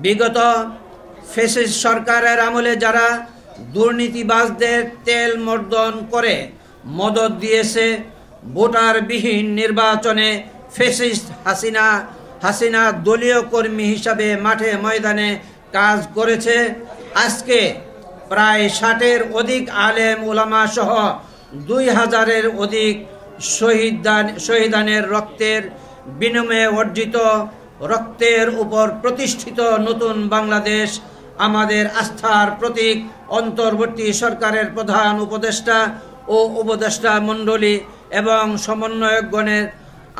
বিগত ফ্যাসিস্ট সরকারের আমলে যারা দুর্নীতিবাজদের তেল মর্দন করে মদদ দিয়েছে, ভোটারবিহীন নির্বাচনে ফ্যাসিস্ট হাসিনা দলীয় কর্মী হিসাবে মাঠে ময়দানে কাজ করেছে। আজকে প্রায় 60-এর অধিক আলেম ওলামা সহ 2000-এর অধিক শহীদানের রক্তের বিনিময়ে অর্জিত রক্তের উপর প্রতিষ্ঠিত নতুন বাংলাদেশ আমাদের আস্থার প্রতীক। অন্তর্বর্তী সরকারের প্রধান উপদেষ্টা ও উপদেষ্টা মণ্ডলী এবং সমন্বয়কগণের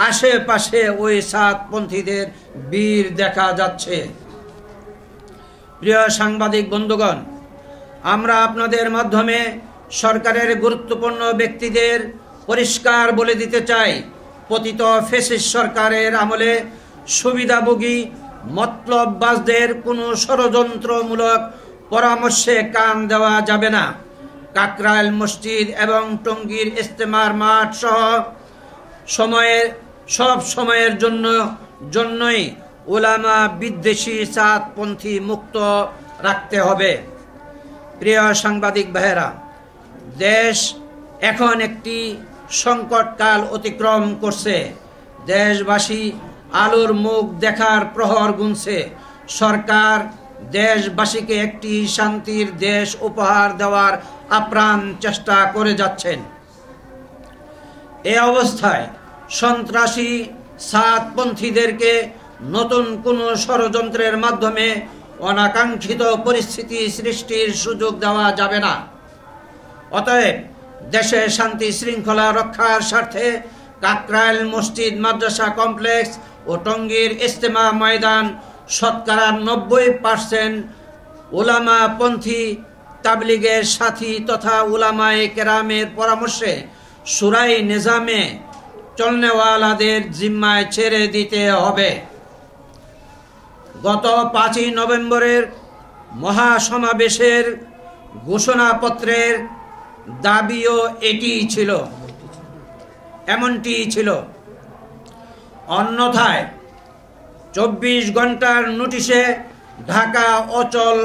আশেপাশে ওই সাতপন্থীদের বীর দেখা যাচ্ছে। প্রিয় সাংবাদিক বন্ধুগণ, আমরা আপনাদের মাধ্যমে সরকারের গুরুত্বপূর্ণ ব্যক্তিদের পরিষ্কার বলে দিতে চাই, পতিত ফ্যাসিস্ট সরকারের আমলে সুবিধাভোগী মতলববাজদের কোনো ষড়যন্ত্রমূলক পরামর্শে কান দেওয়া যাবে না। কাকরাইল মসজিদ এবং টঙ্গীর ইজতেমার মাঠ সহ সব সময়ের জন্যই উলামা বিদ্বেষী সাতপন্থী মুক্ত রাখতে হবে। প্রিয় সাংবাদিক ভাইয়েরা, দেশ এখন একটি সংকটকাল অতিক্রম করছে। দেশবাসী আলোর মুখ দেখার প্রহর গুনছে। সরকার দেশবাসীকে একটি শান্তির দেশ উপহার দেওয়ার আপ্রাণ চেষ্টা করে যাচ্ছেন। এই অবস্থায় সন্ত্রাসী সাতপন্থীদেরকে নতুন কোনো ষড়যন্ত্রের মাধ্যমে অনাকাঙ্ক্ষিত পরিস্থিতি সৃষ্টির সুযোগ দেওয়া যাবে না। অতএব দেশের শান্তি শৃঙ্খলা রক্ষার স্বার্থে কাকরাইল মসজিদ মাদ্রাসা কমপ্লেক্স ও টঙ্গীর ইজতেমা ময়দান শতকরা 90% উলামাপন্থী তাবলিগের সাথী তথা উলামায়ে কেরামের পরামর্শে শুরাই নিজামে চলনেওয়ালাদের জিম্মায় ছেড়ে দিতে হবে। গত 5ই নভেম্বরের মহাসমাবেশের ঘোষণাপত্রের দাবিও এমনটি ছিল। অন্যথায় 24 ঘন্টার নোটিশে ঢাকা অচল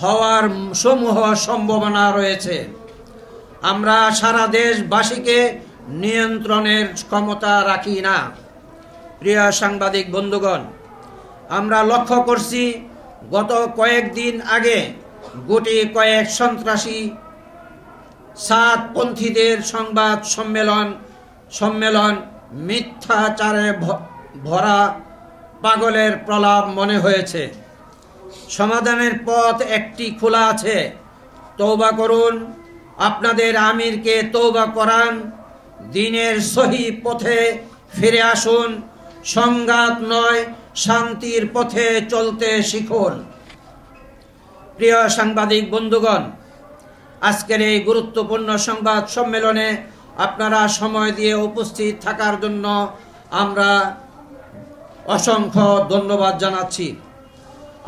হওয়ার সমূহ সম্ভাবনা রয়েছে। আমরা সারা দেশবাসীকে নিয়ন্ত্রণের ক্ষমতা রাখি না। প্রিয় সাংবাদিক বন্ধুগণ, আমরা লক্ষ্য করছি গত কয়েকদিন আগে গুটি কয়েক সন্ত্রাসী সাতপন্থীদের সংবাদ সম্মেলন মিথ্যাচারে ভরা পাগলের প্রলাপ মনে হয়েছে। সমাধানের পথ একটি খোলা আছে। তওবা করুন, আপনাদের আমিরকে তওবা করান, দ্বীনের সহি পথে ফিরে আসুন, সংঘাত নয় শান্তির পথে চলতে শিখুন। প্রিয় সাংবাদিক বন্ধুগণ, আজকের এই গুরুত্বপূর্ণ সংবাদ সম্মেলনে আপনারা সময় দিয়ে উপস্থিত থাকার জন্য আমরা অসংখ্য ধন্যবাদ জানাচ্ছি।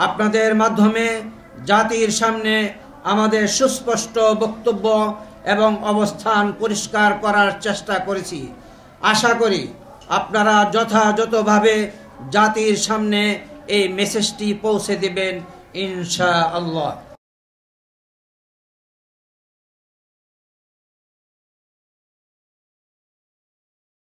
আপনাদের মাধ্যমে জাতির সামনে আমাদের সুস্পষ্ট বক্তব্য এবং অবস্থান পরিষ্কার করার চেষ্টা করেছি। আশা করি আপনারা যথাযথভাবে জাতির সামনে এই মেসেজটি পৌঁছে দেবেন ইনশাআল্লাহ।